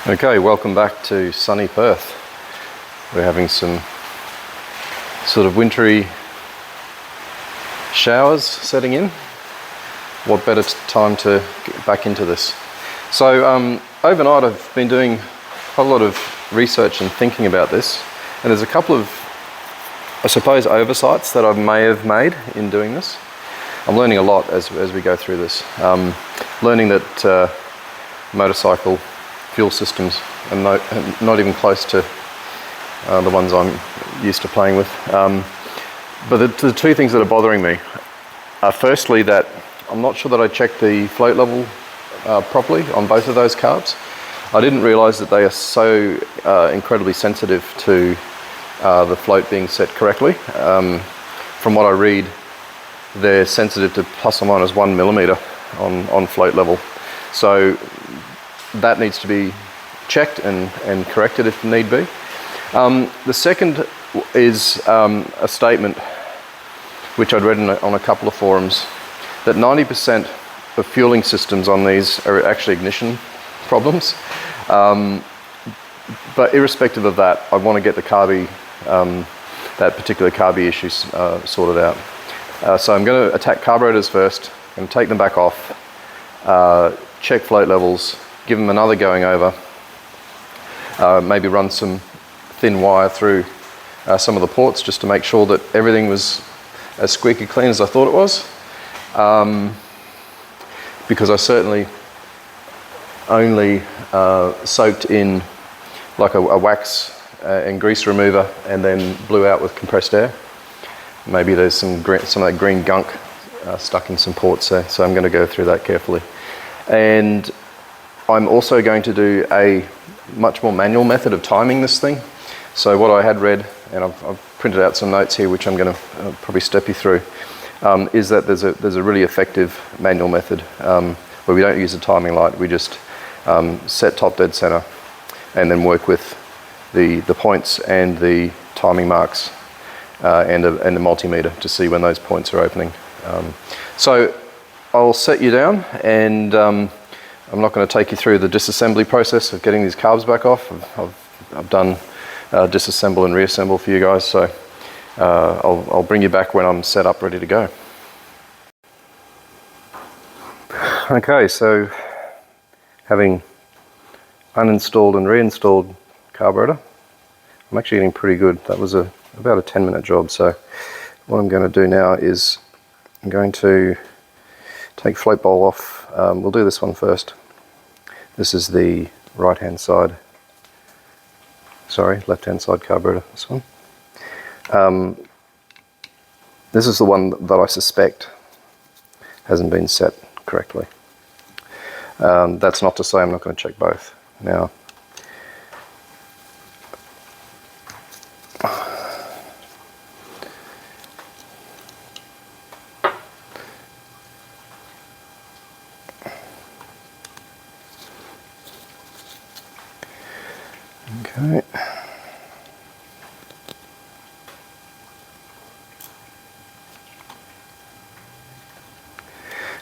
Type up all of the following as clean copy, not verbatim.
Okay, welcome back to sunny Perth. We're having some sort of wintry showers setting in. What better time to get back into this? So overnight I've been doing a lot of research and thinking about this, and there's a couple of, I suppose, oversights that I may have made in doing this. I'm learning a lot as we go through this. Learning that motorcycle fuel systems are not even close to the ones I'm used to playing with. But the two things that are bothering me are firstly that I'm not sure that I checked the float level properly on both of those carbs. I didn't realise that they are so incredibly sensitive to the float being set correctly. From what I read, they're sensitive to plus or minus 1 millimetre on float level. So that needs to be checked and corrected if need be. The second is a statement which I'd read on a couple of forums that 90% of fueling systems on these are actually ignition problems. But irrespective of that, I want to get the carby, that particular carby issue sorted out. So I'm going to attack carburetors first, and take them back off, check float levels, give them another going over, maybe run some thin wire through some of the ports just to make sure that everything was as squeaky clean as I thought it was, because I certainly only soaked in like a wax and grease remover and then blew out with compressed air. Maybe there's some of that green gunk stuck in some ports there, so I'm going to go through that carefully. And I'm also going to do a much more manual method of timing this thing. So what I had read, and I've printed out some notes here which I'm going to probably step you through, is that there's a really effective manual method where we don't use a timing light. We just set top dead center and then work with the points and the timing marks and a multimeter to see when those points are opening. So I'll set you down, and I'm not going to take you through the disassembly process of getting these carbs back off. I've done disassemble and reassemble for you guys, so I'll bring you back when I'm set up ready to go. Okay, so having uninstalled and reinstalled carburetor, I'm actually getting pretty good. That was about a 10-minute job. So what I'm going to do now is I'm going to take float bowl off. We'll do this one first. This is the left-hand side carburetor, this one. This is the one that I suspect hasn't been set correctly. That's not to say I'm not going to check both. Now, okay.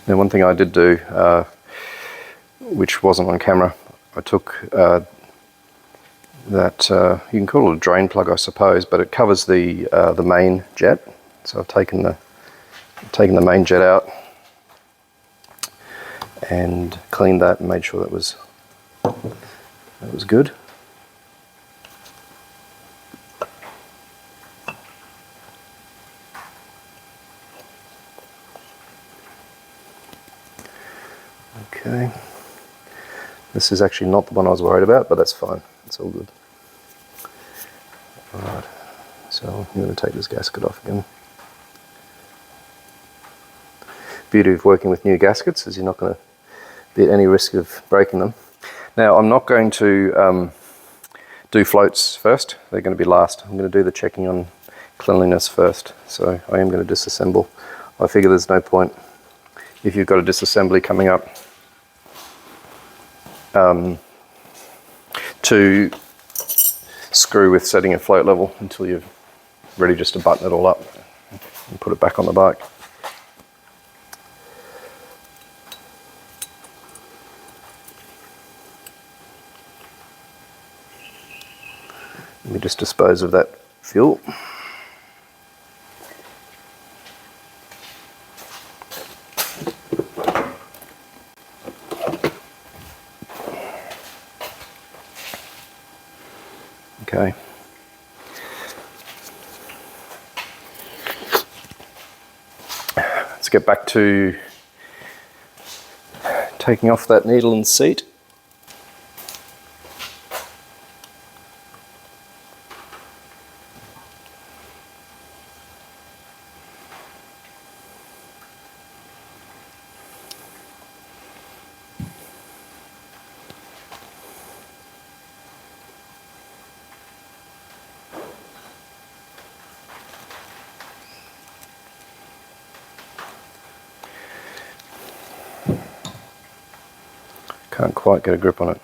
Now, one thing I did do, which wasn't on camera, I took that you can call it a drain plug, I suppose, but it covers the main jet. So I've taken the main jet out and cleaned that and made sure that was good. Okay, this is actually not the one I was worried about, but that's fine, it's all good. Alright, so I'm going to take this gasket off again. Beauty of working with new gaskets is you're not going to be at any risk of breaking them. Now, I'm not going to do floats first, they're going to be last. I'm going to do the checking on cleanliness first, so I am going to disassemble. I figure there's no point if you've got a disassembly coming up to screw with setting a float level until you're ready just to button it all up and put it back on the bike. Let me just dispose of that fuel. Okay. Let's get back to taking off that needle and seat. Can't quite get a grip on it.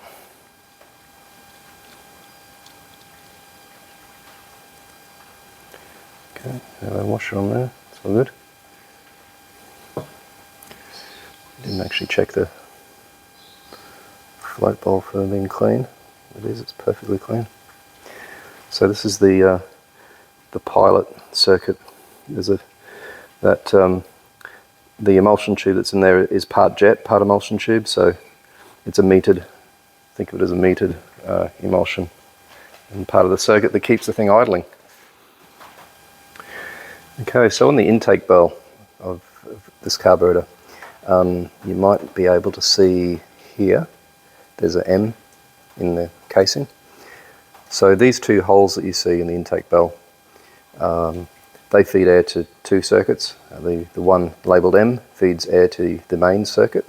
Okay, have a washer on there, it's all good. Didn't actually check the float bowl for being clean. It is, it's perfectly clean. So this is the pilot circuit. There's the emulsion tube that's in there is part jet, part emulsion tube, so it's a metered, think of it as a metered emulsion, and part of the circuit that keeps the thing idling. Okay, so on the intake bell of this carburetor, you might be able to see here, there's an M in the casing. So these two holes that you see in the intake bell, they feed air to two circuits. The one labelled M feeds air to the main circuit,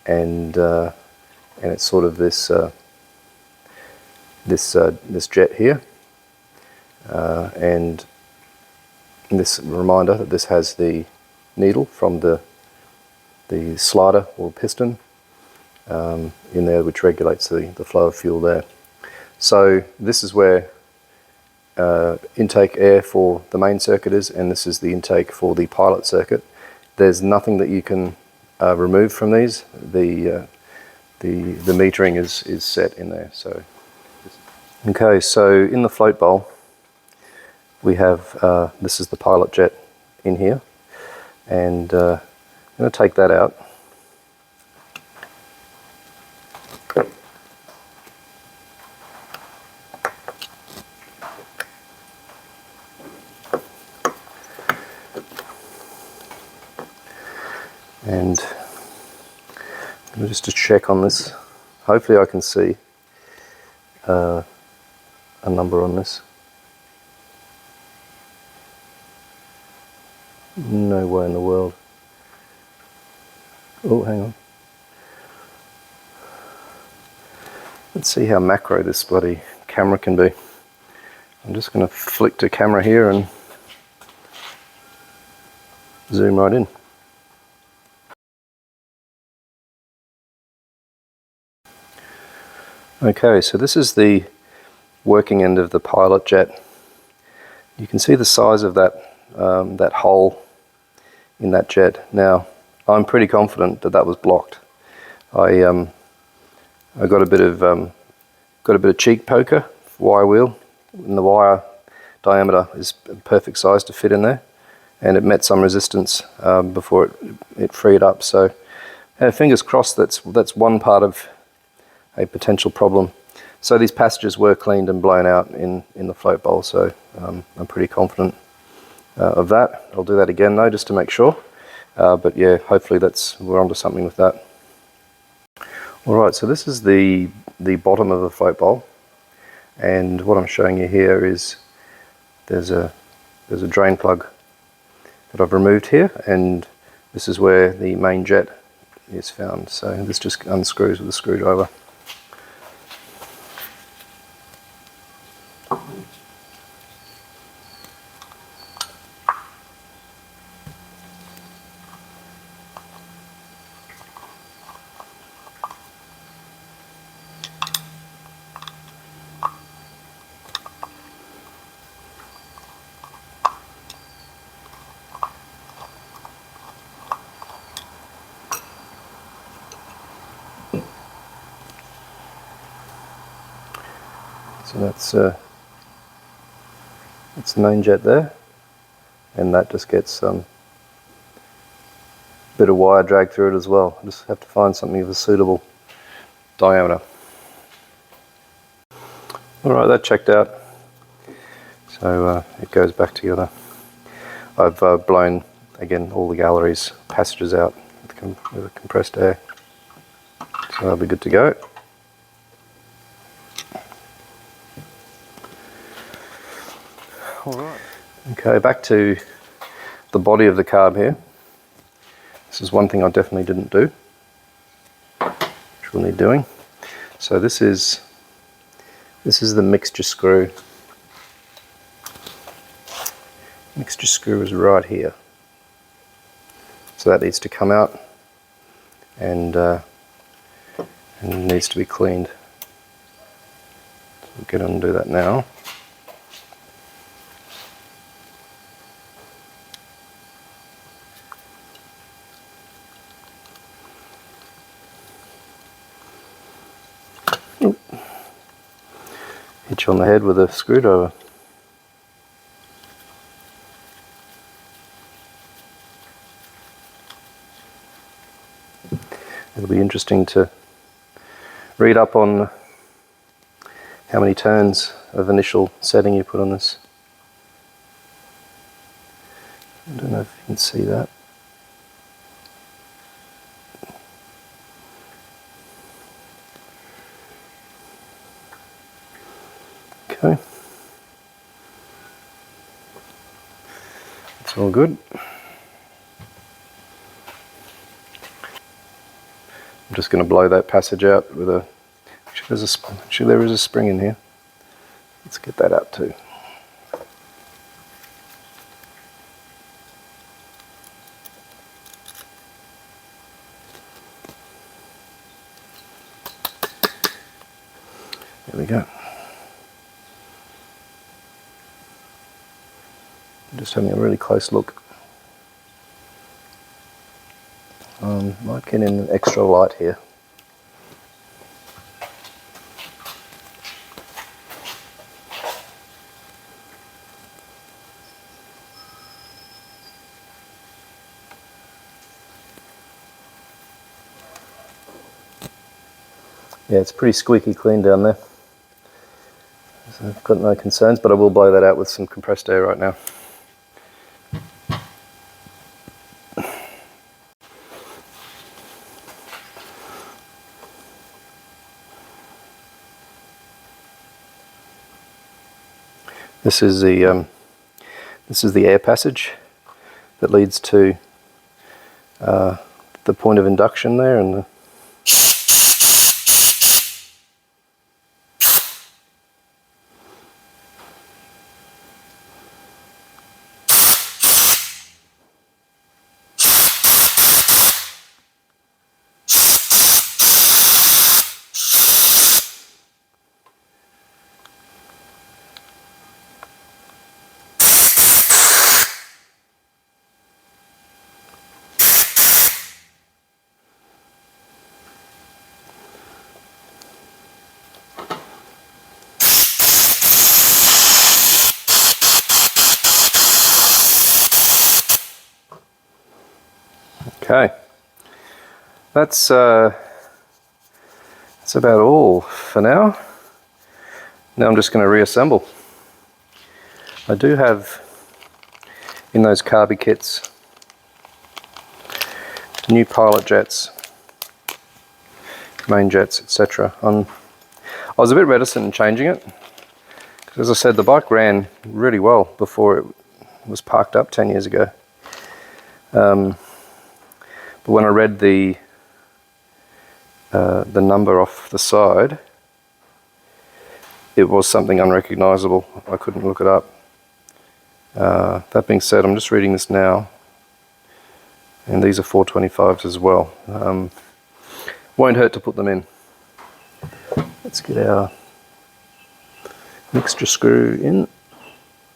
and it's sort of this this jet here, and this reminder that this has the needle from the slider or piston in there, which regulates the flow of fuel there. So this is where intake air for the main circuit is, and this is the intake for the pilot circuit. There's nothing that you can remove from these. The metering is set in there. So okay, so in the float bowl we have this is the pilot jet in here, and I'm going to take that out. And just to check on this, hopefully I can see a number on this. No way in the world. Oh, hang on. Let's see how macro this bloody camera can be. I'm just going to flick to camera here and zoom right in. Okay, so this is the working end of the pilot jet. You can see the size of that that hole in that jet. Now, I'm pretty confident that that was blocked. I got a bit of cheek poker wire wheel, and the wire diameter is perfect size to fit in there, and it met some resistance before it freed up. So, fingers crossed. That's one part of a potential problem. So these passages were cleaned and blown out in the float bowl, so I'm pretty confident of that. I'll do that again though, just to make sure. But yeah, hopefully we're onto something with that. Alright, so this is the bottom of the float bowl, and what I'm showing you here is there's a drain plug that I've removed here, and this is where the main jet is found. So this just unscrews with a screwdriver. So that's It's the main jet there, and that just gets a bit of wire drag through it as well. I just have to find something of a suitable diameter. Alright, that checked out. So it goes back together. I've blown, again, all the galleries, passages out with the compressed air. So that'll be good to go. Alright. Okay, back to the body of the carb here. This is one thing I definitely didn't do, which we'll need doing. So this is the mixture screw. Mixture screw is right here. So that needs to come out and needs to be cleaned. So we'll get on and do that now. Hit you on the head with a screwdriver. It'll be interesting to read up on how many turns of initial setting you put on this. I don't know if you can see that. Okay. It's all good. I'm just going to blow that passage out with a... Actually, there is a spring in here. Let's get that out too. There we go. Just having a really close look. Might get in an extra light here. Yeah, it's pretty squeaky clean down there. So I've got no concerns, but I will blow that out with some compressed air right now. This is the air passage that leads to the point of induction there, and the okay. That's about all for now. Now I'm just going to reassemble. I do have in those Carby kits new pilot jets, main jets, etc. I was a bit reticent in changing it because, as I said, the bike ran really well before it was parked up 10 years ago. But when I read the number off the side, it was something unrecognisable. I couldn't look it up. That being said, I'm just reading this now, and these are 425s as well. Won't hurt to put them in. Let's get our mixture screw in.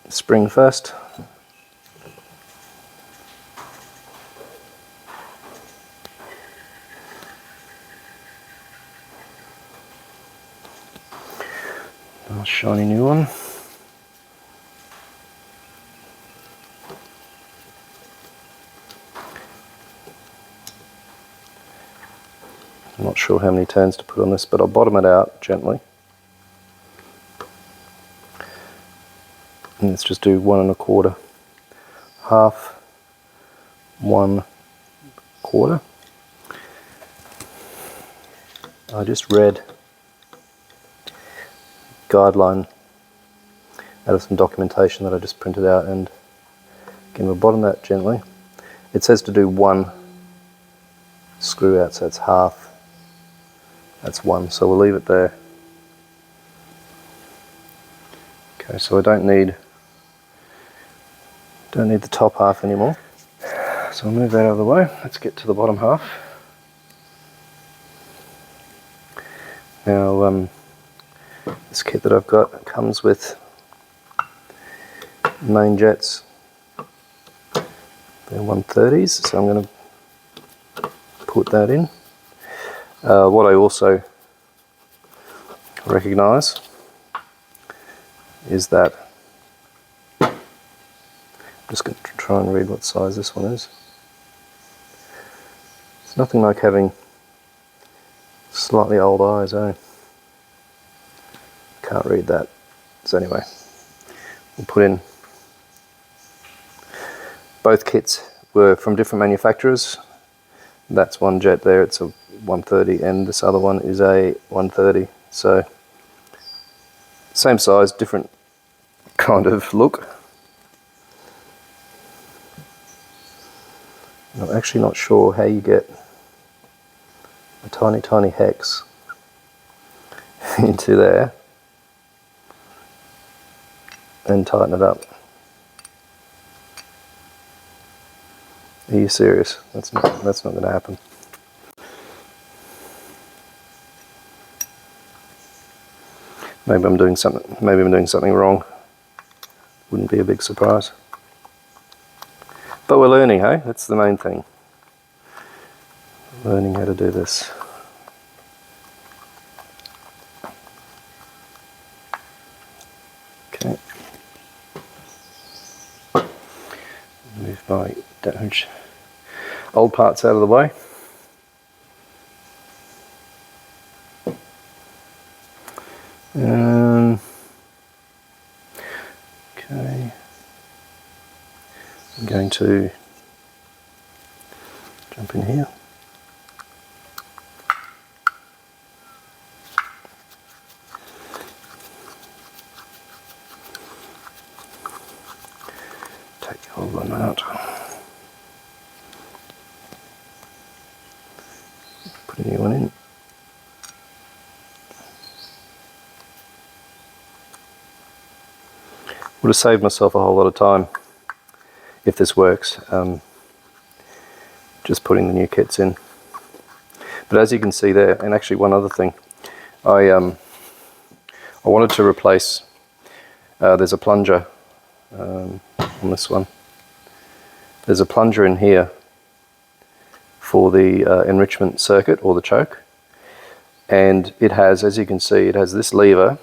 Spring first. Nice shiny new one. not sure how many turns to put on this, but I'll bottom it out gently. And let's just do 1 1/4, half, 1 1/4. I just read guideline out of some documentation that I just printed out, and again we'll bottom that gently. It says to do 1 screw out, so it's half, that's 1, so we'll leave it there. Okay, so I don't need the top half anymore, so I'll move that out of the way. Let's get to the bottom half. Now this kit that I've got comes with main jets. They're 130s, so I'm going to put that in. What I also recognise is that, I'm just going to try and read what size this one is. It's nothing like having slightly old eyes, eh? Can't read that. So anyway, we'll put in, both kits were from different manufacturers. That's one jet there, it's a 130, and this other one is a 130. So same size, different kind of look. I'm actually not sure how you get a tiny hex into there and tighten it up. Are you serious? That's not going to happen. Maybe I'm doing something wrong. Wouldn't be a big surprise. But we're learning, hey? That's the main thing. Learning how to do this. Okay. Move my damaged old parts out of the way. Okay. I'm going to jump in here. Take the old one out. Put a new one in. Would have saved myself a whole lot of time if this works, just putting the new kits in. But as you can see there, and actually one other thing, I wanted to replace, there's a plunger on this one. There's a plunger in here for the enrichment circuit or the choke, and it has, as you can see, it has this lever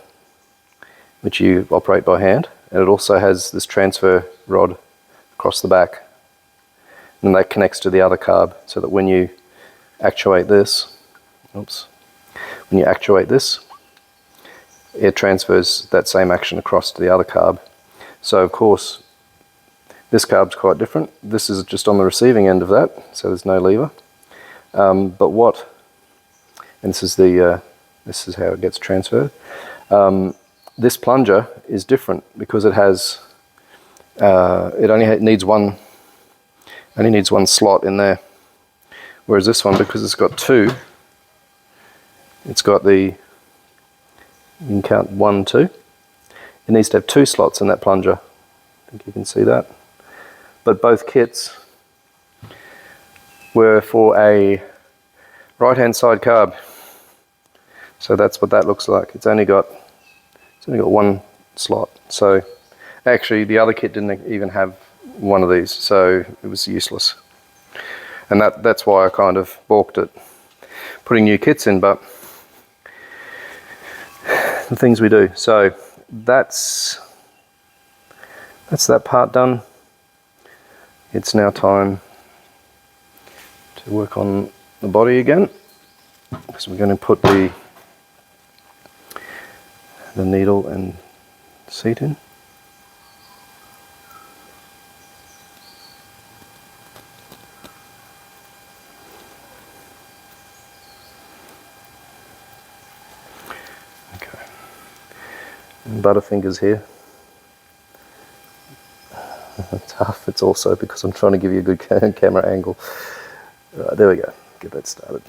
which you operate by hand, and it also has this transfer rod across the back, and that connects to the other carb, so that when you actuate this, it transfers that same action across to the other carb. So of course this carb's quite different. This is just on the receiving end of that, so there's no lever. And this is how it gets transferred. This plunger is different because it has it only needs one slot in there, whereas this one, because it's got two, it's got the, you can count 1, 2. It needs to have 2 slots in that plunger. I think you can see that. But both kits were for a right hand side carb, so that's what that looks like. It's only got 1 slot. So actually the other kit didn't even have one of these, so it was useless. And that's why I kind of balked at putting new kits in, but the things we do. So that's that part done. It's now time to work on the body again. So we're going to put the needle and seat in. Okay. And Butterfingers here. Tough. It's also because I'm trying to give you a good camera angle. Right, there we go. Get that started.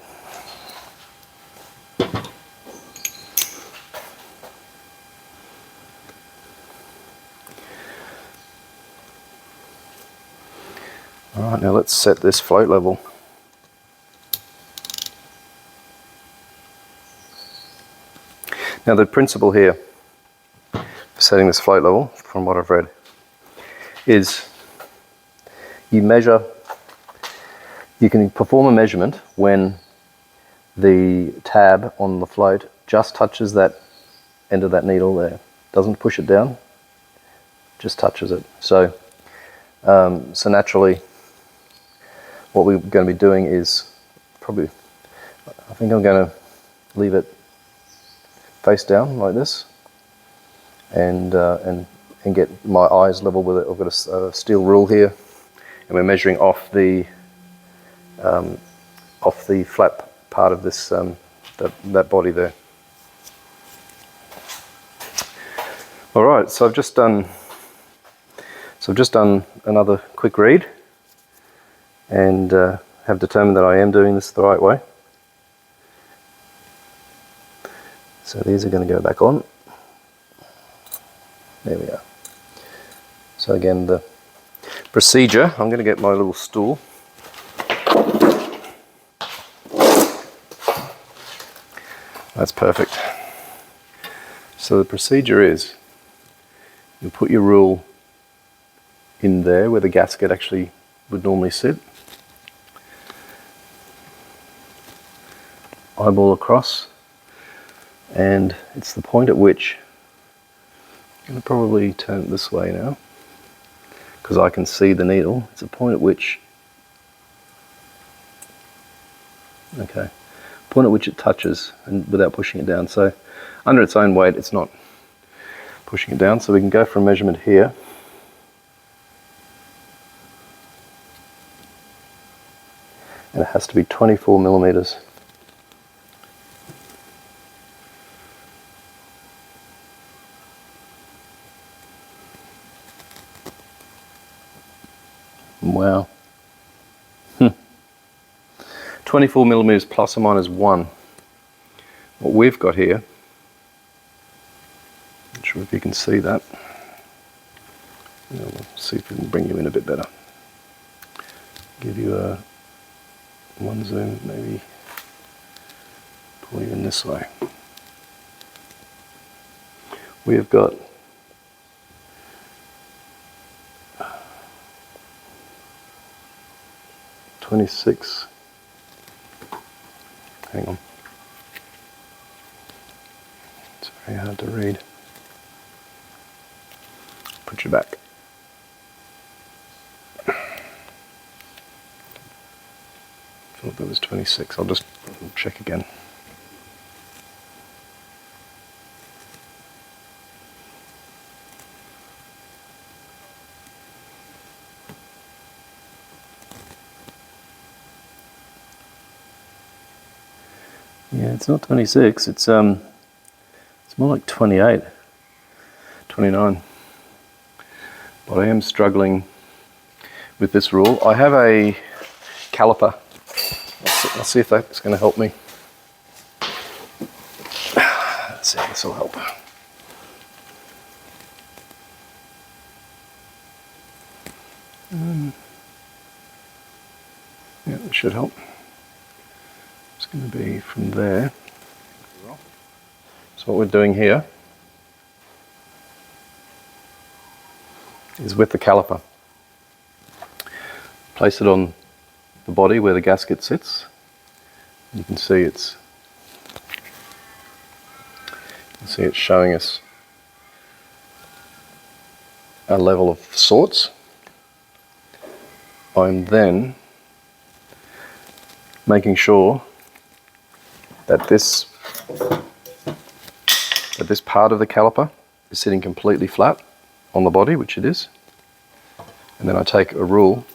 All right, now let's set this float level. Now the principle here for setting this float level, from what I've read, is you can perform a measurement when the tab on the float just touches that end of that needle there. Doesn't push it down, just touches it. So, so naturally, what we're going to be doing is I think I'm going to leave it face down like this, and get my eyes level with it. I've got a steel rule here, and we're measuring off the flap part of this that body there. All right, so I've just done another quick read, and have determined that I am doing this the right way. So these are going to go back on. There we are. So again, the procedure, I'm going to get my little stool. That's perfect. So the procedure is, you put your rule in there where the gasket actually would normally sit. Eyeball across, and it's the point at which, I'm going to probably turn it this way now, because I can see the needle. It's a point at which, okay, point at which it touches, and without pushing it down. So under its own weight, it's not pushing it down. So we can go for a measurement here. And it has to be 24 millimeters. Wow. 24 millimeters plus or minus 1. What we've got here, not sure if you can see that. We'll see if we can bring you in a bit better. Give you a one zoom, maybe pull you in this way. We've got .26. Hang on. It's very hard to read. Put you back. I thought that was 26. I'll just check again. Yeah, it's not 26, it's more like 28, 29. But I am struggling with this rule. I have a caliper. I'll see if that's going to help me. Let's see if this will help. Yeah, it should help. It's going to be from there. So what we're doing here is with the caliper, place it on the body where the gasket sits. You can see it's showing us a level of sorts. I'm then making sure that this part of the caliper is sitting completely flat on the body, which it is. And then I take a rule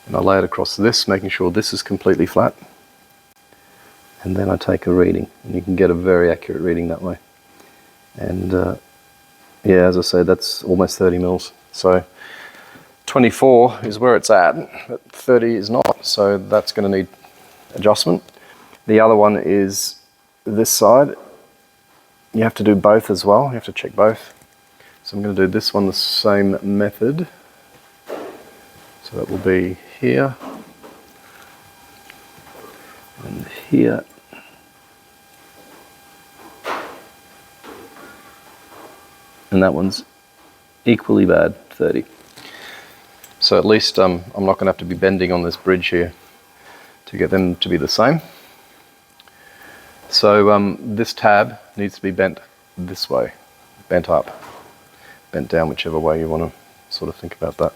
and I lay it across this, making sure this is completely flat. And then I take a reading, and you can get a very accurate reading that way. And yeah, as I said, that's almost 30 mils. So 24 is where it's at, but 30 is not. So that's going to need adjustment. The other one is this side. You have to do both as well. You have to check both. So I'm going to do this one the same method. So that will be here and here. And that one's equally bad, 30. So at least I'm not going to have to be bending on this bridge here to get them to be the same. So this tab needs to be bent this way, bent up, bent down, whichever way you want to sort of think about that.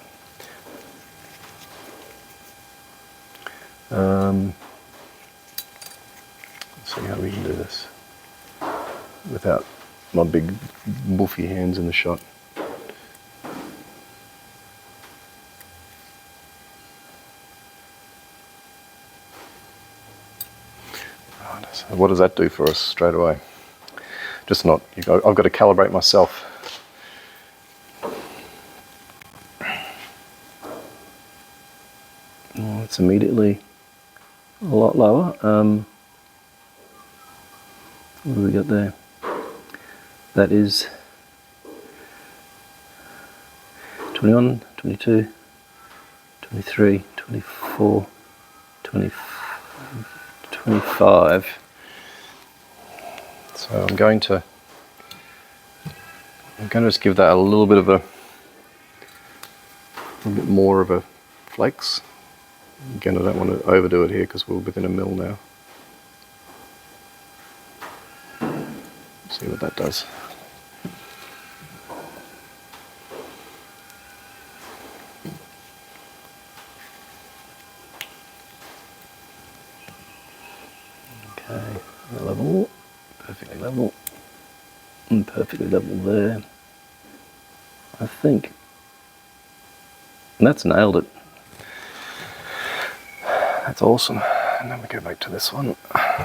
Let's see how we can do this without my big woofy hands in the shot. Right, so what does that do for us straight away? Just not, I've got to calibrate myself. Oh, it's immediately a lot lower. What do we got there? That is 21, 22, 23, 24, 25. So I'm going to just give that a little bit more of a flex. Again, I don't want to overdo it here because we're within a mil now. See what that does. Okay, level, perfectly level, and perfectly level there. I think that's nailed it. That's awesome. And then we go back to this one,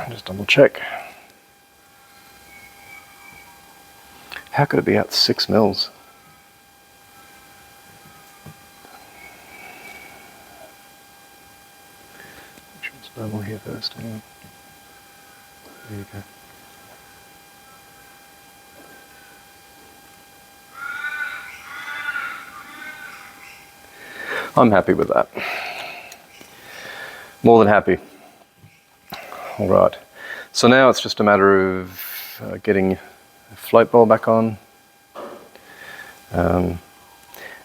just double check. How could it be out 6 mils? Which one's level here first? There you go. I'm happy with that. More than happy. All right. So now it's just a matter of getting a float bowl back on. And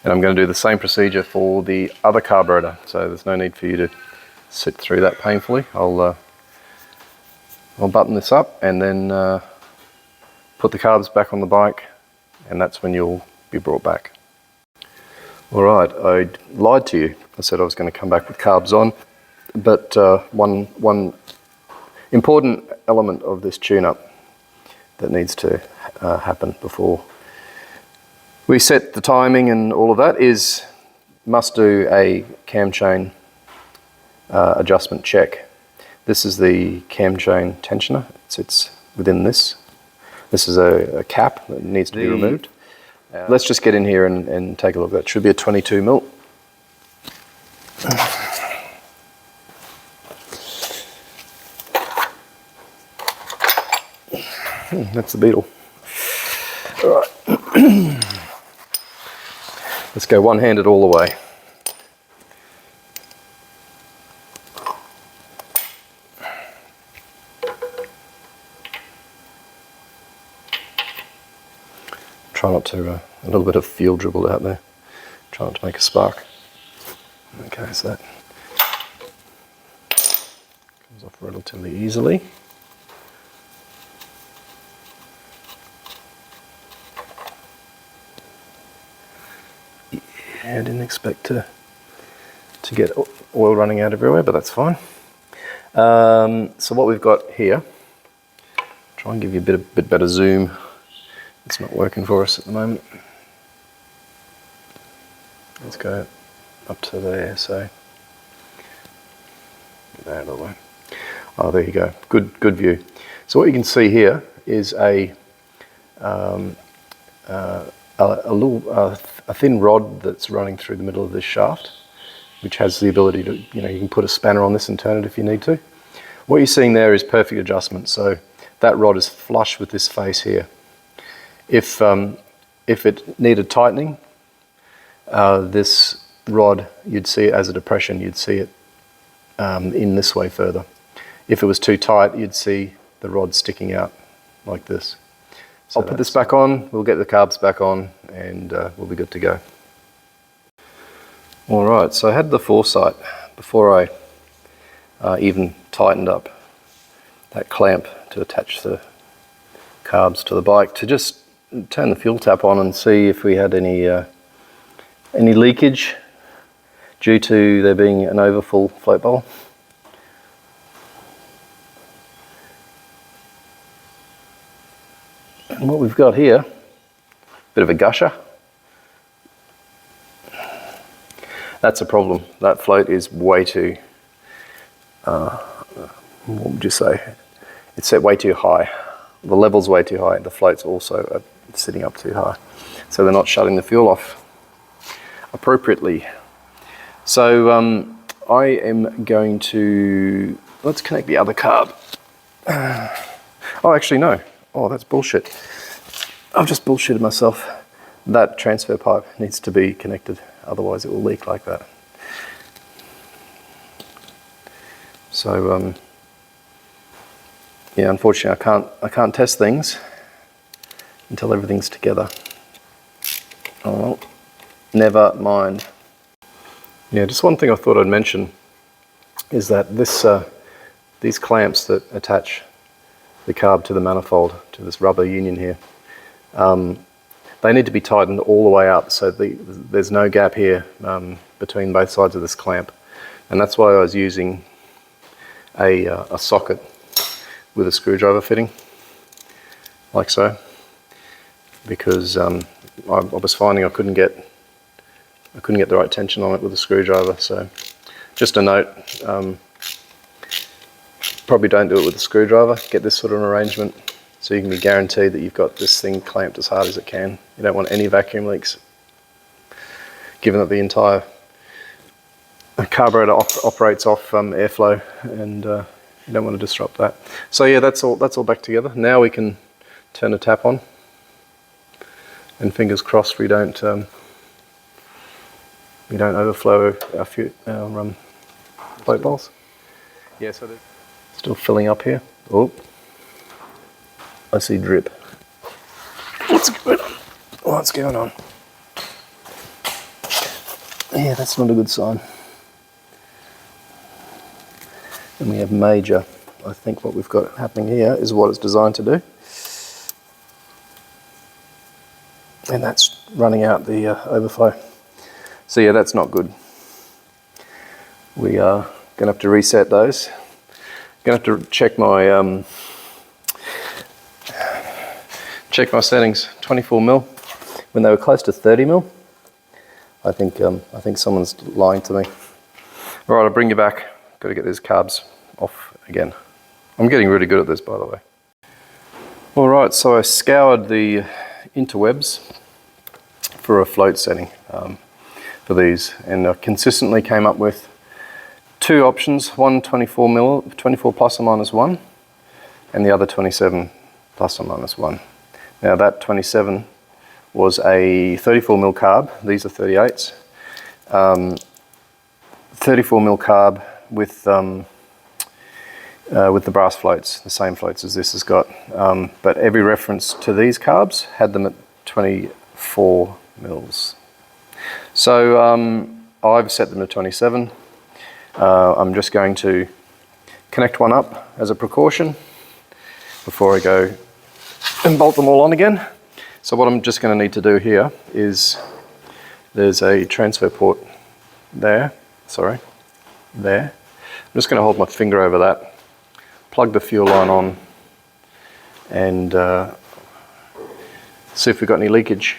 I'm going to do the same procedure for the other carburetor. So there's no need for you to sit through that painfully. I'll button this up and then put the carbs back on the bike, and that's when you'll be brought back. All right, I lied to you. I said I was going to come back with carbs on, but one important element of this tune-up that needs to happen before we set the timing and all of that is must do a cam chain adjustment check. This is the cam chain tensioner. It sits within this. This is a cap that needs to be removed. Let's just get in here and take a look. That should be a 22 mil. That's the beetle. All right. Let's go one-handed all the way. Try not to, a little bit of fuel dribbled out there. Try not to make a spark. Okay, so that comes off relatively easily. Yeah, I didn't expect to get oil running out everywhere, but that's fine. So what we've got here, try and give you a bit better zoom. It's not working for us at the moment. Let's go up to there, so get that out of the way. Oh, there you go. Good view. So what you can see here is a thin rod that's running through the middle of this shaft, which has the ability to, you can put a spanner on this and turn it if you need to. What you're seeing there is perfect adjustment. So that rod is flush with this face here. If it needed tightening, this rod, you'd see it as a depression. You'd see it in this way further. If it was too tight, you'd see the rod sticking out like this. So I'll put this back on, we'll get the carbs back on, and we'll be good to go. Alright, so I had the foresight before I even tightened up that clamp to attach the carbs to the bike to just turn the fuel tap on and see if we had any leakage due to there being an overfull float bowl. And what we've got here, a bit of a gusher. That's a problem. That float is way too, what would you say? It's set way too high. The level's way too high. The float's also sitting up too high. So they're not shutting the fuel off appropriately. So I am going to, let's connect the other carb. Oh, actually no. Oh, that's bullshit. I've just bullshitted myself. That transfer pipe needs to be connected, otherwise it will leak like that. So yeah, unfortunately I can't test things until everything's together. Oh well, never mind. Yeah, just one thing I thought I'd mention is that this these clamps that attach the carb to the manifold, to this rubber union here, they need to be tightened all the way up, so there's no gap here between both sides of this clamp. And that's why I was using a socket with a screwdriver fitting, like so, because I was finding I couldn't get the right tension on it with a screwdriver. So just a note, probably don't do it with a screwdriver. Get this sort of an arrangement so you can be guaranteed that you've got this thing clamped as hard as it can. You don't want any vacuum leaks, given that the entire carburetor operates off airflow, and you don't want to disrupt that. So yeah, that's all back together. Now we can turn the tap on, and fingers crossed we don't overflow our float bowls. Yeah, so they're still filling up here. Oh, I see drip. What's going on? What's going on? Yeah, that's not a good sign. And we have major. I think what we've got happening here is what it's designed to do. And that's running out the overflow. So yeah, that's not good. We are going to have to reset those. Going to have to check my settings. 24 mil when they were close to 30 mil. I think someone's lying to me. All right, I'll bring you back. Got to get these carbs off again. I'm getting really good at this, by the way. All right, so I scoured the interwebs for a float setting for these, and I consistently came up with two options, one 24 plus or minus 1, and the other 27 plus or minus 1. Now that 27 was a 34 mil carb, these are 38s. 34 mil carb with the brass floats, the same floats as this has got, but every reference to these carbs had them at 24 mils. So I've set them to 27. I'm just going to connect one up as a precaution before I go and bolt them all on again. So what I'm just going to need to do here is, there's a transfer port there, just going to hold my finger over that, plug the fuel line on, and see if we've got any leakage.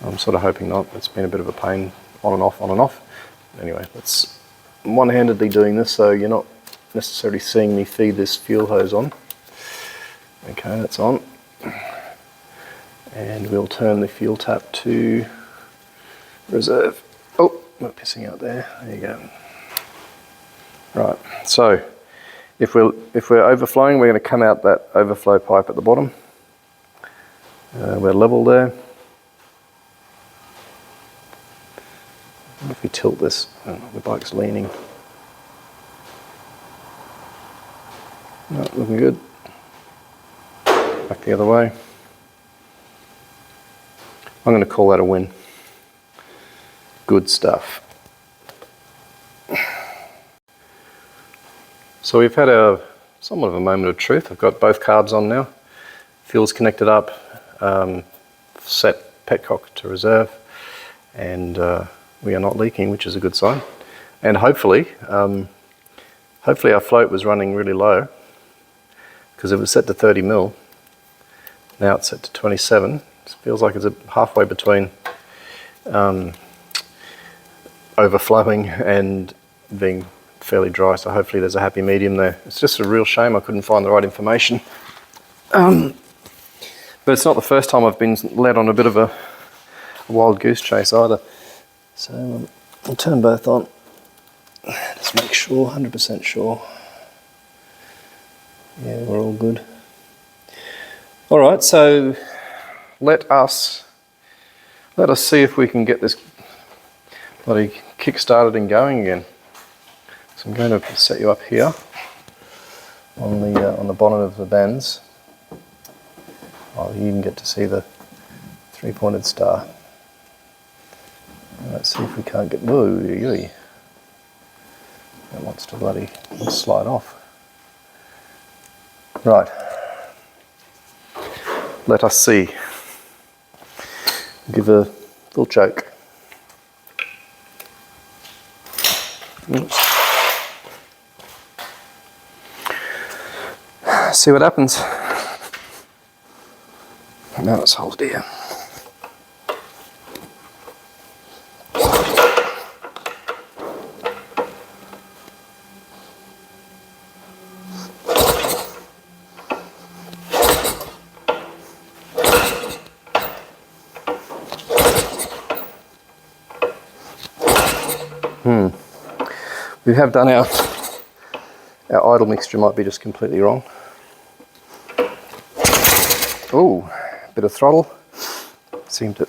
I'm sort of hoping not. It's been a bit of a pain, on and off, on and off. Anyway, I'm one-handedly doing this, so you're not necessarily seeing me feed this fuel hose on. Okay, that's on. And we'll turn the fuel tap to reserve. Oh, we're pissing out there. There you go. Right, so if we're overflowing, we're going to come out that overflow pipe at the bottom. We're level there. If we tilt this, the bike's leaning. No, looking good. Back the other way. I'm going to call that a win. Good stuff. So we've had somewhat of a moment of truth. I've got both carbs on now. Fuel's connected up. Set petcock to reserve. And we are not leaking, which is a good sign. And hopefully our float was running really low, because it was set to 30 mil. Now it's set to 27. It feels like it's halfway between overflowing and being fairly dry, so hopefully there's a happy medium there. It's just a real shame I couldn't find the right information. But it's not the first time I've been led on a bit of a wild goose chase either. So I'll turn both on. Just make sure, 100% sure. Yeah, we're all good. Alright, so let us see if we can get this bloody kick started and going again. So I'm going to set you up here on the bonnet of the Benz. Oh, you even get to see the three-pointed star. Let's see if we can't get... Whoa, that wants to bloody slide off. Right. Let us see. Give a little choke. Oops. See what happens. Now let's hold it here. We have done our idle mixture might be just completely wrong. Oh, bit of throttle. Seemed to...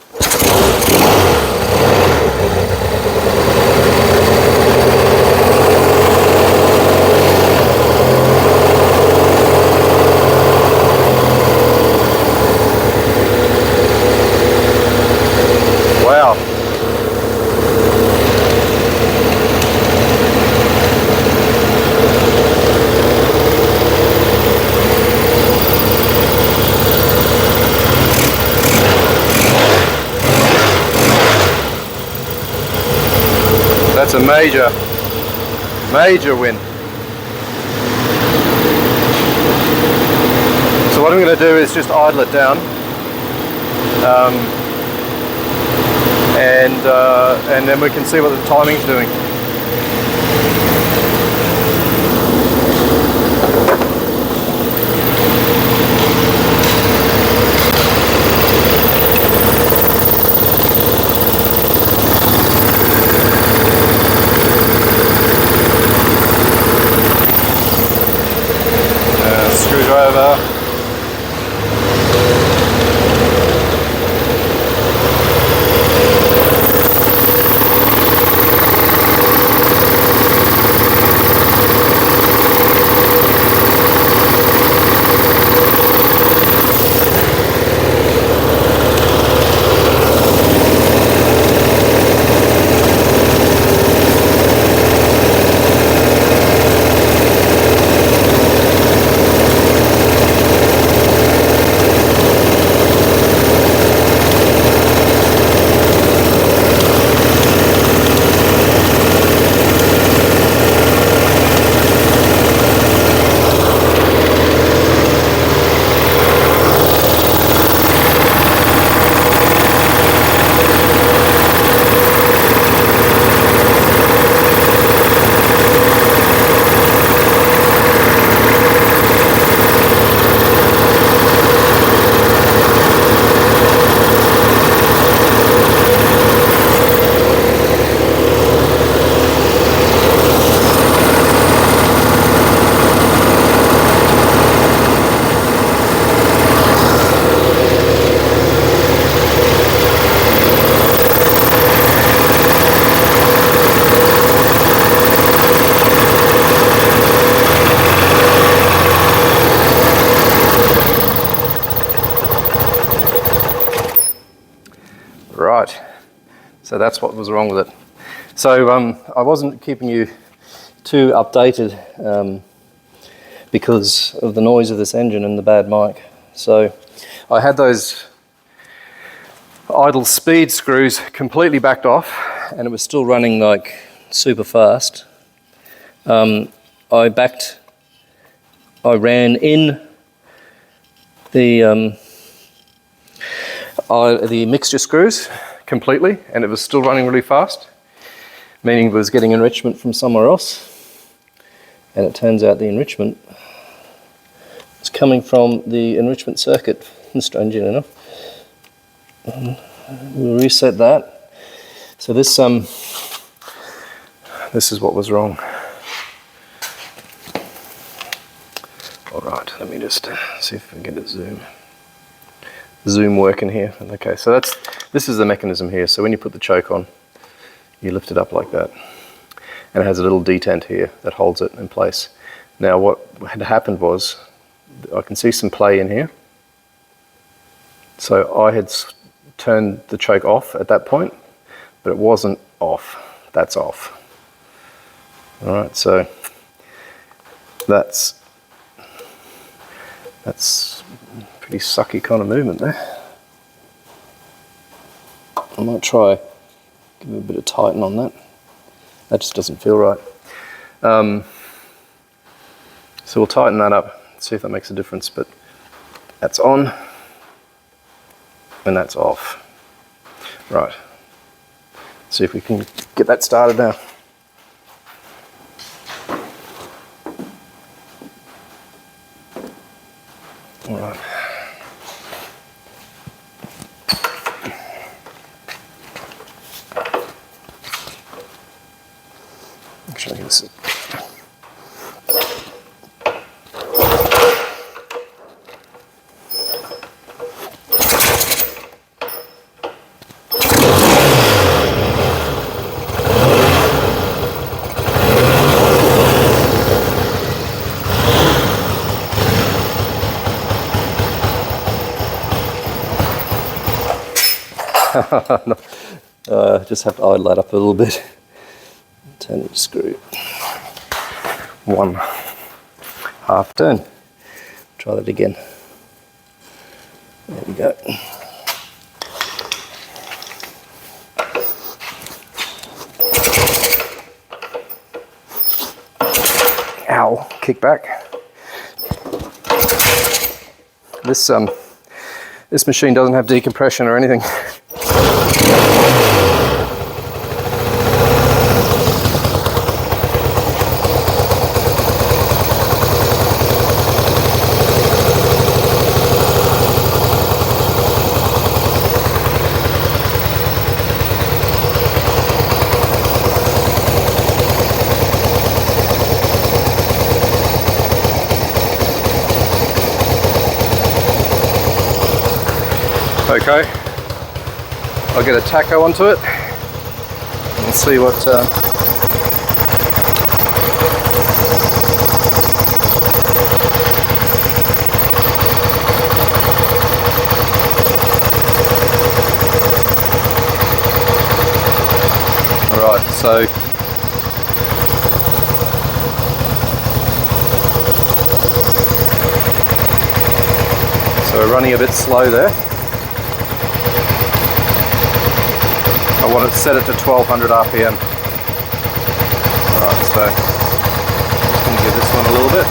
Wow. That's a major win. So what I'm going to do is just idle it down, and then we can see what the timing's doing. Screwdriver. Right, so that's what was wrong with it. So I wasn't keeping you too updated because of the noise of this engine and the bad mic. So I had those idle speed screws completely backed off and it was still running like super fast. I ran in the mixture screws completely and it was still running really fast, meaning it was getting enrichment from somewhere else. And it turns out the enrichment is coming from the enrichment circuit, strangely enough. We'll reset that. So this is what was wrong. All right, let me just see if I can get a zoom working here. Okay, so this is the mechanism here. So when you put the choke on, you lift it up like that. And it has a little detent here that holds it in place. Now what had happened was, I can see some play in here. So I had turned the choke off at that point, but it wasn't off. That's off. All right, so that's pretty sucky kind of movement there. I might try give it a bit of tighten on that. That just doesn't feel right. So we'll tighten that up, see if that makes a difference, but that's on and that's off. Right, see if we can get that started now. All right. Actually, this is just have to idle that up a little bit. Turn the screw. 1/2 turn. Try that again. There we go. Ow, kick back. This machine doesn't have decompression or anything. Okay, I'll get a tacho onto it and see what Alright, so we're running a bit slow there. I want to set it to 1200 RPM. Alright, so I'm just going to give this one a little bit.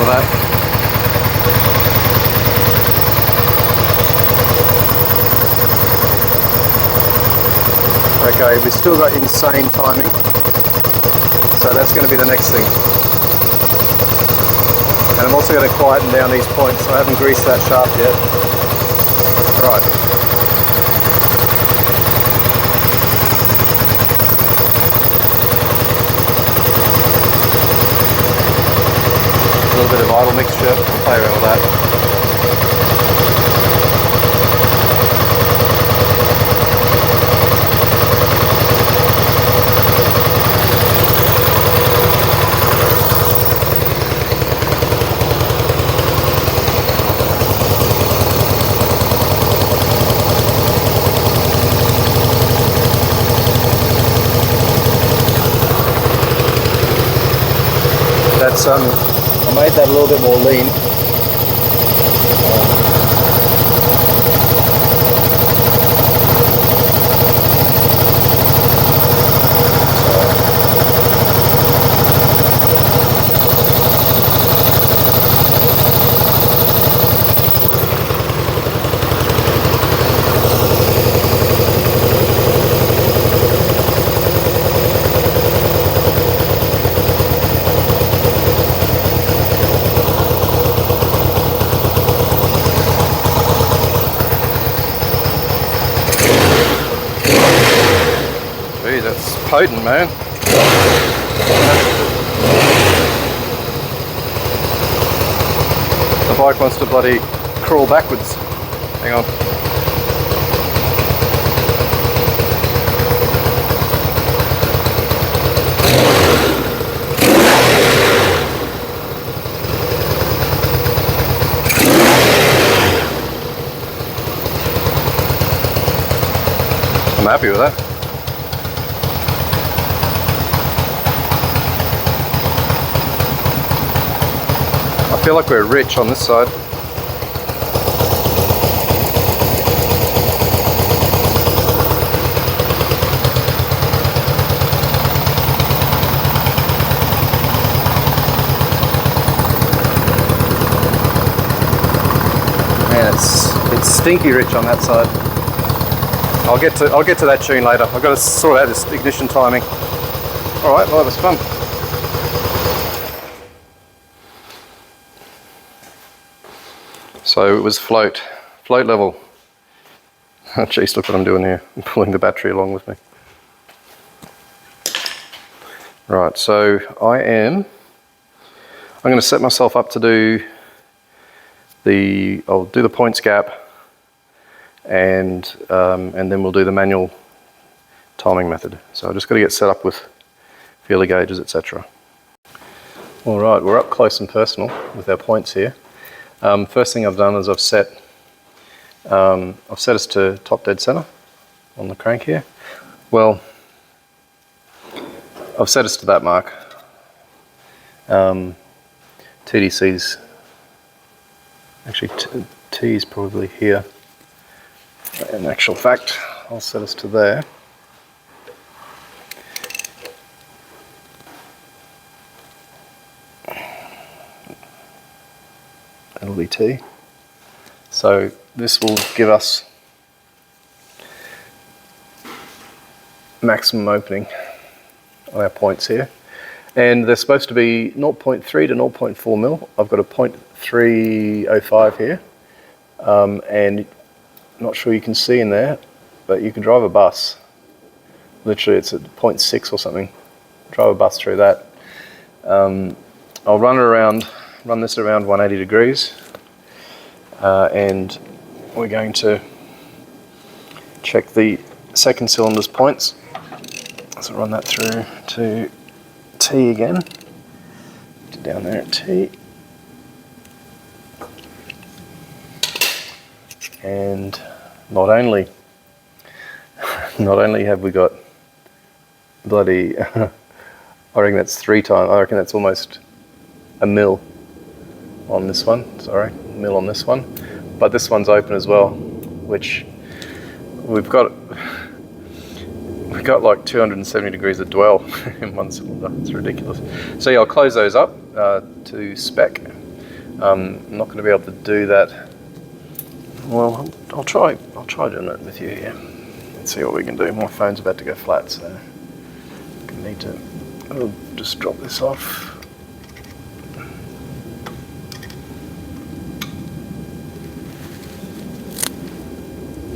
over that. Okay, we've still got insane timing, so that's going to be the next thing. And I'm also going to quieten down these points. I haven't greased that shaft yet. Right. A little bit of idle mixture, I'll play around with that. I made that a little bit more lean. That's potent, man. The bike wants to bloody crawl backwards. Hang on. I'm happy with that. I feel like we're rich on this side. Man, it's stinky rich on that side. I'll get to that tune later. I've got to sort out this ignition timing. All right, well, that was fun. So it was float level. Oh jeez, look what I'm doing here. I'm pulling the battery along with me. Right, so I'm going to set myself up to do I'll do the points gap, and then we'll do the manual timing method. So I've just got to get set up with feeler gauges, etc. All right, we're up close and personal with our points here. First thing I've done is I've set us to top dead center on the crank here. Well, I've set us to that mark. TDC's actually T is probably here. In actual fact, I'll set us to there. That'll be T. So this will give us maximum opening on our points here. And they're supposed to be 0.3 to 0.4 mil. I've got a 0.305 here. And I'm not sure you can see in there, but you can drive a bus. Literally it's at 0.6 or something. Drive a bus through that. I'll run this around 180 degrees, and we're going to check the second cylinder's points. So run that through to T again, down there at T, and not only have we got bloody, I reckon that's 3 times, I reckon that's almost a mil on this one, mil on this one, but this one's open as well, which we've got like 270 degrees of dwell in one cylinder. It's ridiculous. So yeah, I'll close those up to spec, I'm not going to be able to do that. Well, I'll try doing it with you here. Let's see what we can do. My phone's about to go flat, so I need to. I'll just drop this off.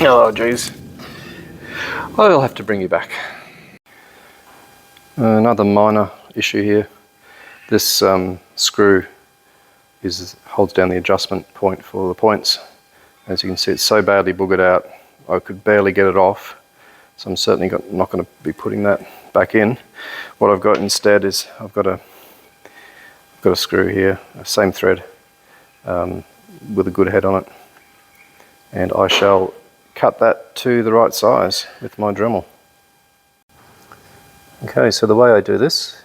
Oh, geez. I'll have to bring you back. Another minor issue here. This screw holds down the adjustment point for the points. As you can see, it's so badly boogered out, I could barely get it off. So I'm certainly not going to be putting that back in. What I've got instead is I've got a screw here, same thread, with a good head on it, and I shall cut that to the right size with my Dremel. Okay, so the way I do this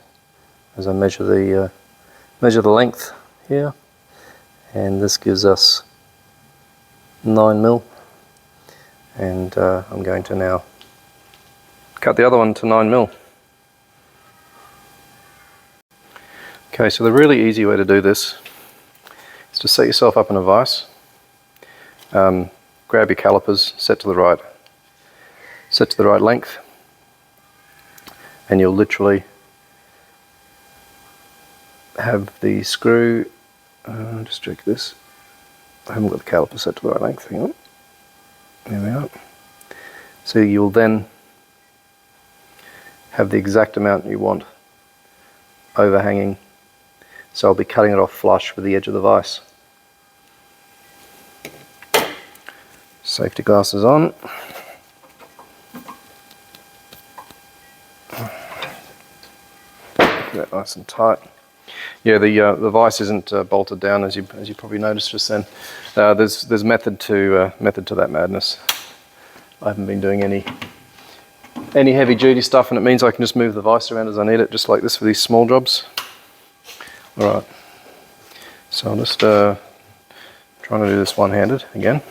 is I measure the length here, and this gives us 9mm, and I'm going to now cut the other one to 9mm. Okay, so the really easy way to do this is to set yourself up in a vise, grab your calipers, set to the right length, and you'll literally have the screw, just check this, I haven't got the caliper set to the right length, hang on, there we are. So you'll then have the exact amount you want overhanging, so I'll be cutting it off flush with the edge of the vise. Safety glasses on. Get that nice and tight. Yeah, the vise isn't bolted down, as you probably noticed just then. There's method to that madness. I haven't been doing any heavy duty stuff, and it means I can just move the vise around as I need it, just like this for these small jobs. All right. So I'm just trying to do this one-handed again.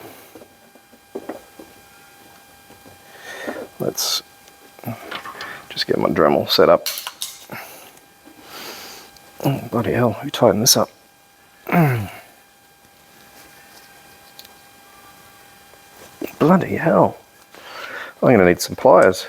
Let's just get my Dremel set up. Oh, bloody hell, who tightened this up? Bloody hell. I'm going to need some pliers.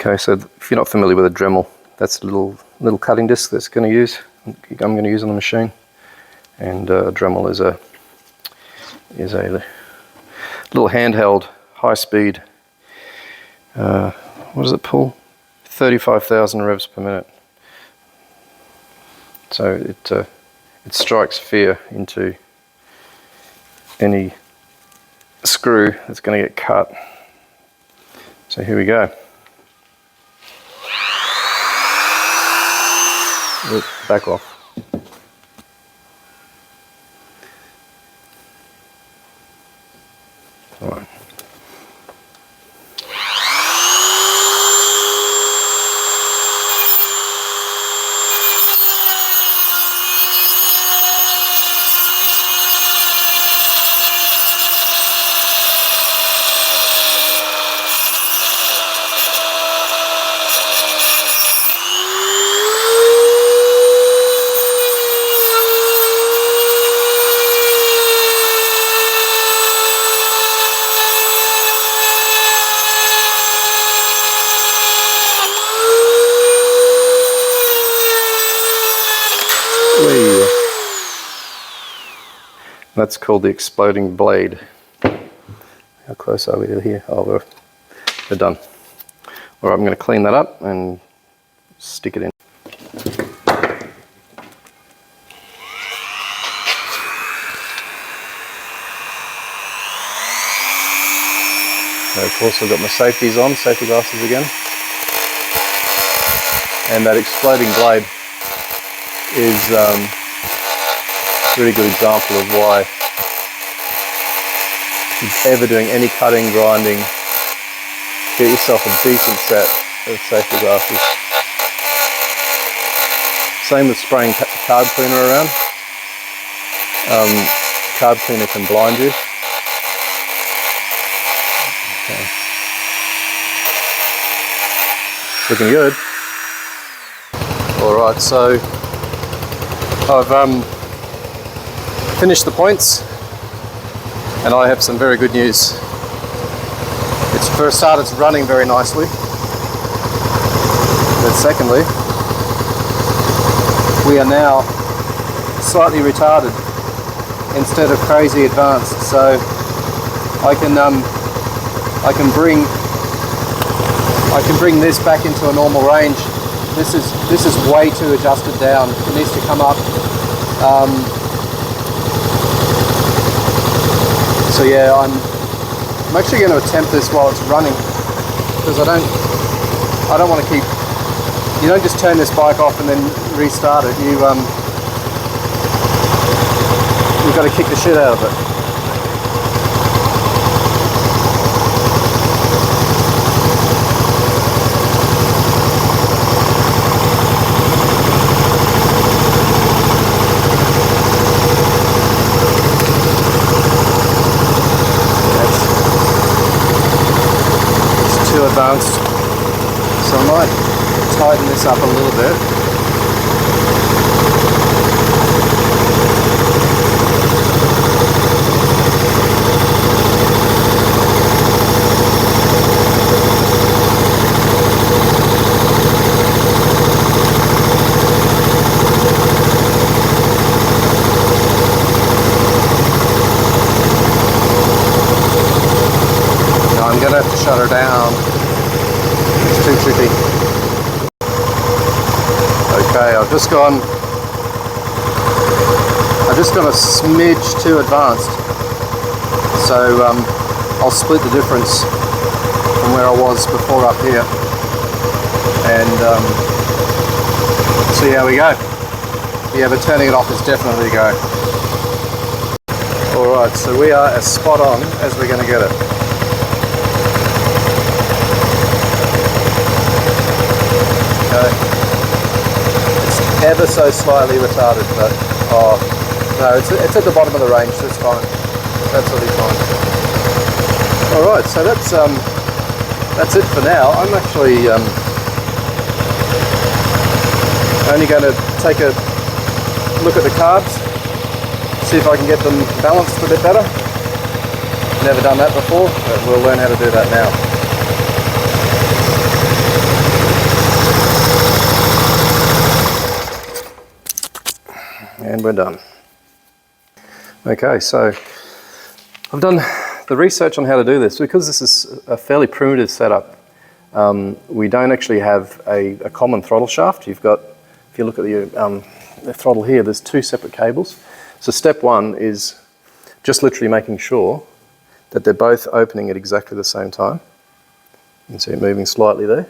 Okay, so if you're not familiar with a Dremel, that's a little cutting disc that's I'm going to use on the machine, and a Dremel is a little handheld, high-speed. What does it pull? 35,000 revs per minute. So it strikes fear into any screw that's going to get cut. So here we go. Back off. All right. That's called the exploding blade. How close are we to here? Oh, we're done. All right, I'm going to clean that up and stick it in. So of course I've got my safety glasses again. And that exploding blade is really good example of why, if you're ever doing any cutting, grinding, get yourself a decent set of safety glasses. Same with spraying carb cleaner around. Carb cleaner can blind you. Okay. Looking good. Alright, so I've finished the points, and I have some very good news. For a start, it's running very nicely, but secondly, we are now slightly retarded instead of crazy advanced, so I can bring this back into a normal range. This is way too adjusted down. It needs to come up. So yeah, I'm actually going to attempt this while it's running, because I don't want to keep. You don't just turn this bike off and then restart it. You've got to kick the shit out of it. Advanced, so I might tighten this up a little bit. Now I'm gonna have to shut her down. Too tricky. Okay, I've just gone a smidge too advanced, so I'll split the difference from where I was before up here and see how we go. Yeah, but turning it off is definitely a go. Alright, so we are as spot on as we're going to get it. It's ever so slightly retarded, but oh no, it's at the bottom of the range, so it's fine. It's absolutely fine. Alright, so that's it for now. I'm actually only going to take a look at the carbs, see if I can get them balanced a bit better. Never done that before, but we'll learn how to do that now. And we're done. Okay, so I've done the research on how to do this. Because this is a fairly primitive setup, we don't actually have a common throttle shaft. You've got, if you look at the throttle here, there's two separate cables. So step one is just literally making sure that they're both opening at exactly the same time. You can see it moving slightly there.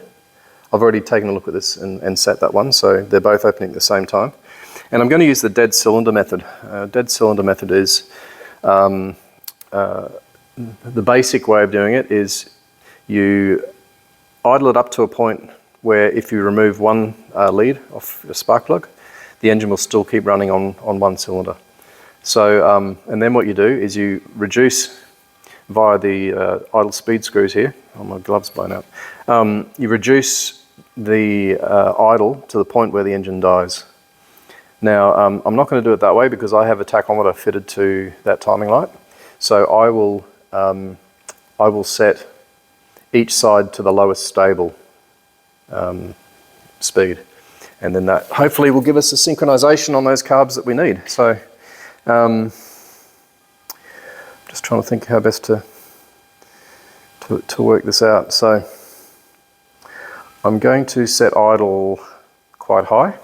I've already taken a look at this and set that one, so they're both opening at the same time. And I'm going to use the dead cylinder method. Dead cylinder method is, the basic way of doing it is you idle it up to a point where if you remove one lead off your spark plug, the engine will still keep running on one cylinder. So, and then what you do is you reduce via the idle speed screws here. Oh, my glove's blown out. You reduce the idle to the point where the engine dies. Now, I'm not going to do it that way because I have a tachometer fitted to that timing light. So I will set each side to the lowest stable speed. And then that hopefully will give us the synchronization on those carbs that we need. So just trying to think how best to work this out. So I'm going to set idle quite high.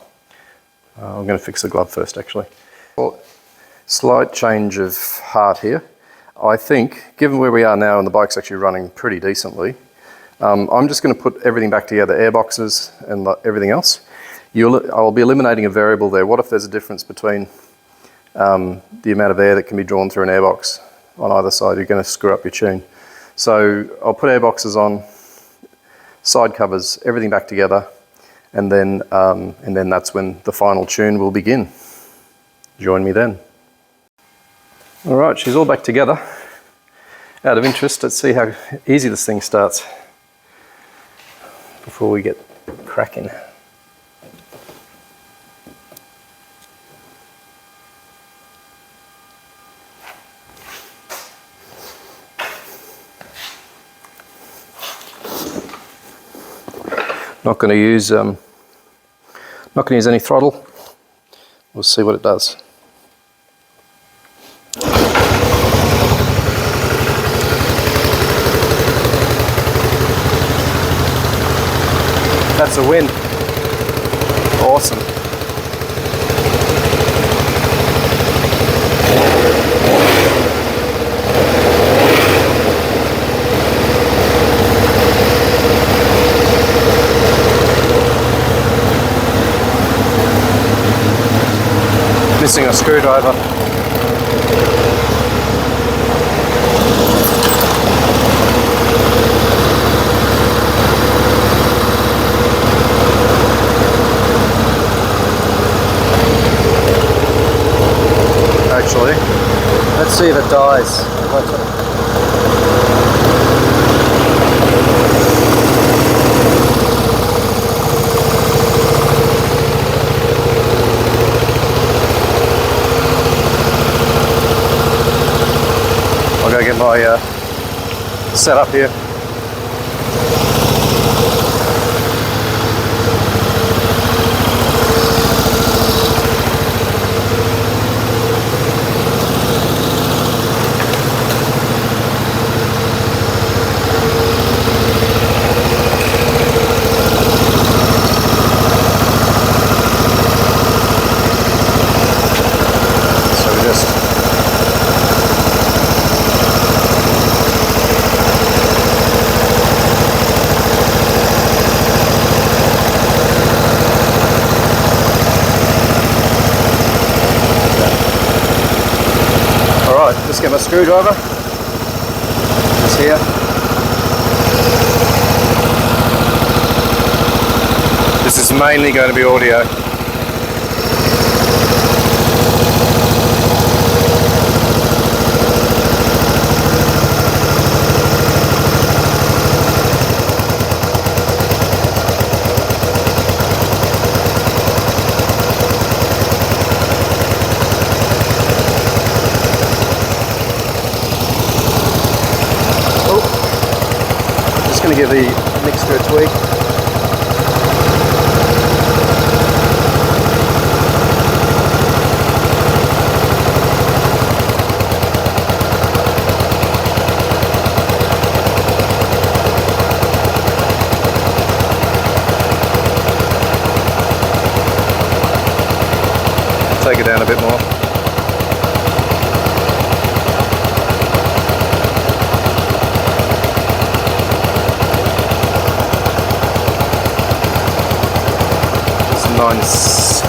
I'm going to fix the glove first actually. Well, slight change of heart here. I think, given where we are now and the bike's actually running pretty decently, I'm just going to put everything back together, airboxes and everything else. I'll be eliminating a variable there. What if there's a difference between the amount of air that can be drawn through an airbox on either side, you're going to screw up your tune. So I'll put airboxes on, side covers, everything back together, and then that's when the final tune will begin. Join me then. All right, she's all back together. Out of interest, let's see how easy this thing starts before we get cracking. Not going to use any throttle. We'll see what it does. That's a win. Awesome. Missing a screwdriver. Actually, let's see if it dies. I'll go get my setup here. Just get my screwdriver. It's here. This is mainly going to be audio. Going to give the mixture a tweak. Take it down a bit more. Nice.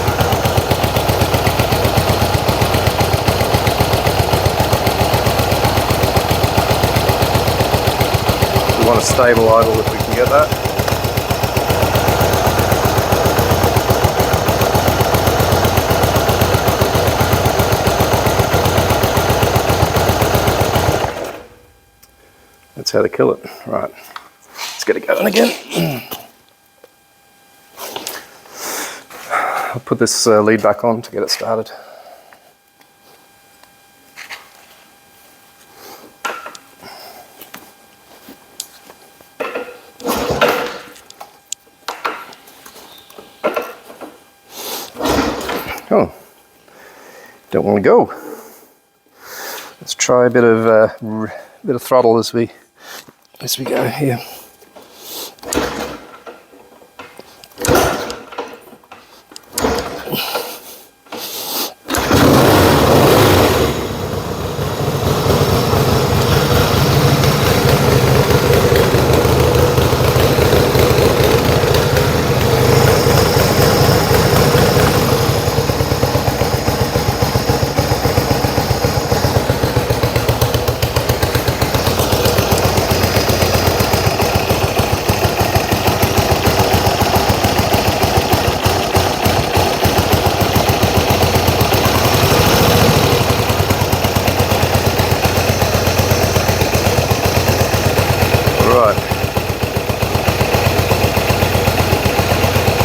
We want a stable idle if we can get that. That's how to kill it. Right, let's get it going again. I'll put this lead back on to get it started. Oh, don't want to go. Let's try a bit of throttle as we go here.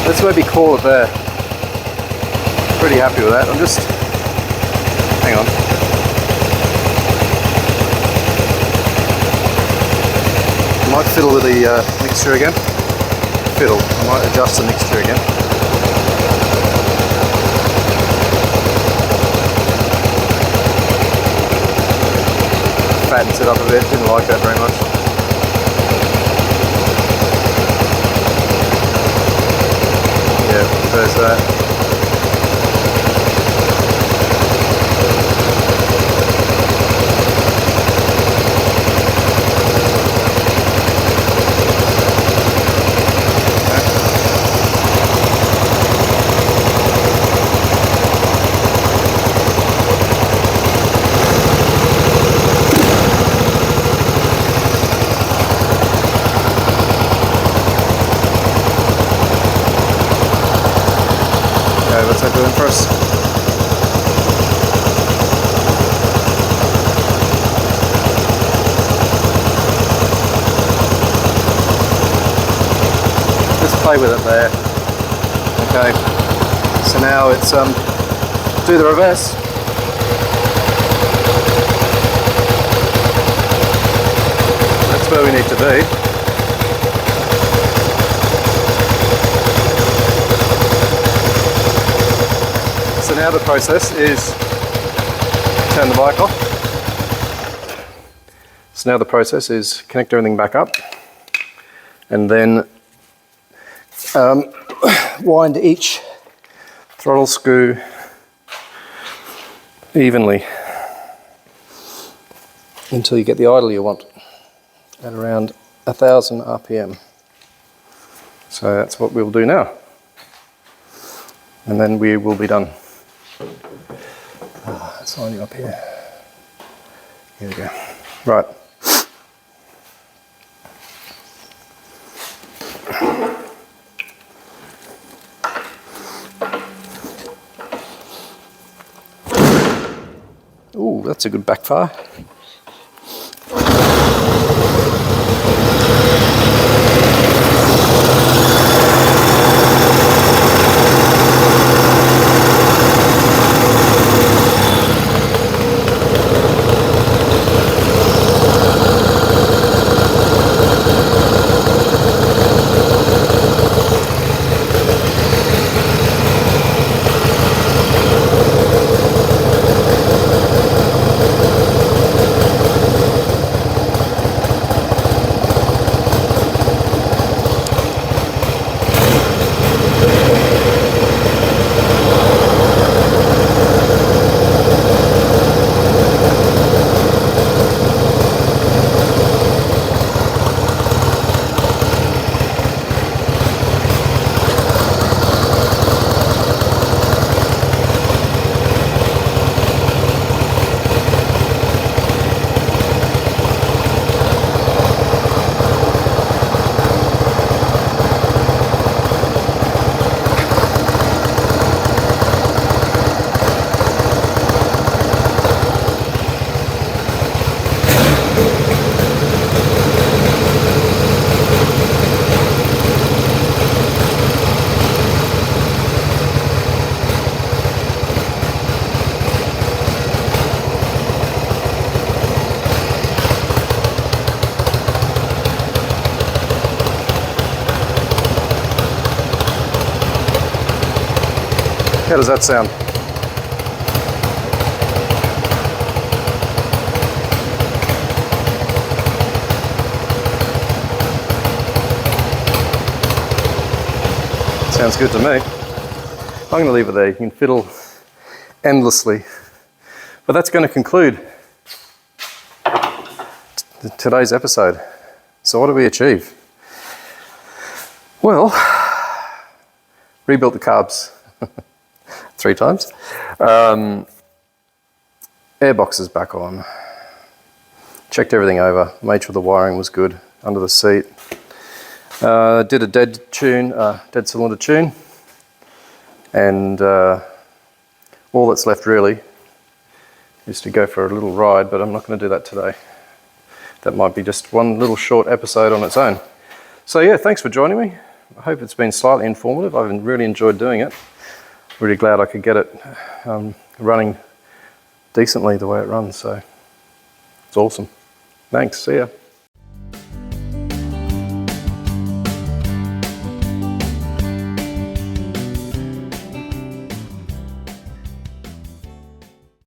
let's maybe call it there. Pretty happy with that. I'm just, hang on. I might fiddle with the mixture again. I might adjust the mixture again. Fattens it up a bit, didn't like that very much. Yeah, there's that. What's that doing for us? Let's play with it there. Okay, so now it's do the reverse. That's where we need to be. So now the process is turn the bike off. So now the process is connect everything back up and then wind each throttle screw evenly until you get the idle you want at around 1000 RPM. So that's what we'll do now. And then we will be done. Let's line you up here. Here we go. Right. Ooh, that's a good backfire. How does that sound? Sounds good to me. I'm going to leave it there. You can fiddle endlessly. But that's going to conclude today's episode. So what did we achieve? Well, rebuilt the carbs 3 times. Airboxes back on. Checked everything over, made sure the wiring was good under the seat. Did a dead cylinder tune, and all that's left really is to go for a little ride, but I'm not going to do that today. That might be just one little short episode on its own. So yeah, thanks for joining me. I hope it's been slightly informative. I've really enjoyed doing it. Really glad I could get it running decently the way it runs, so it's awesome. Thanks, see ya.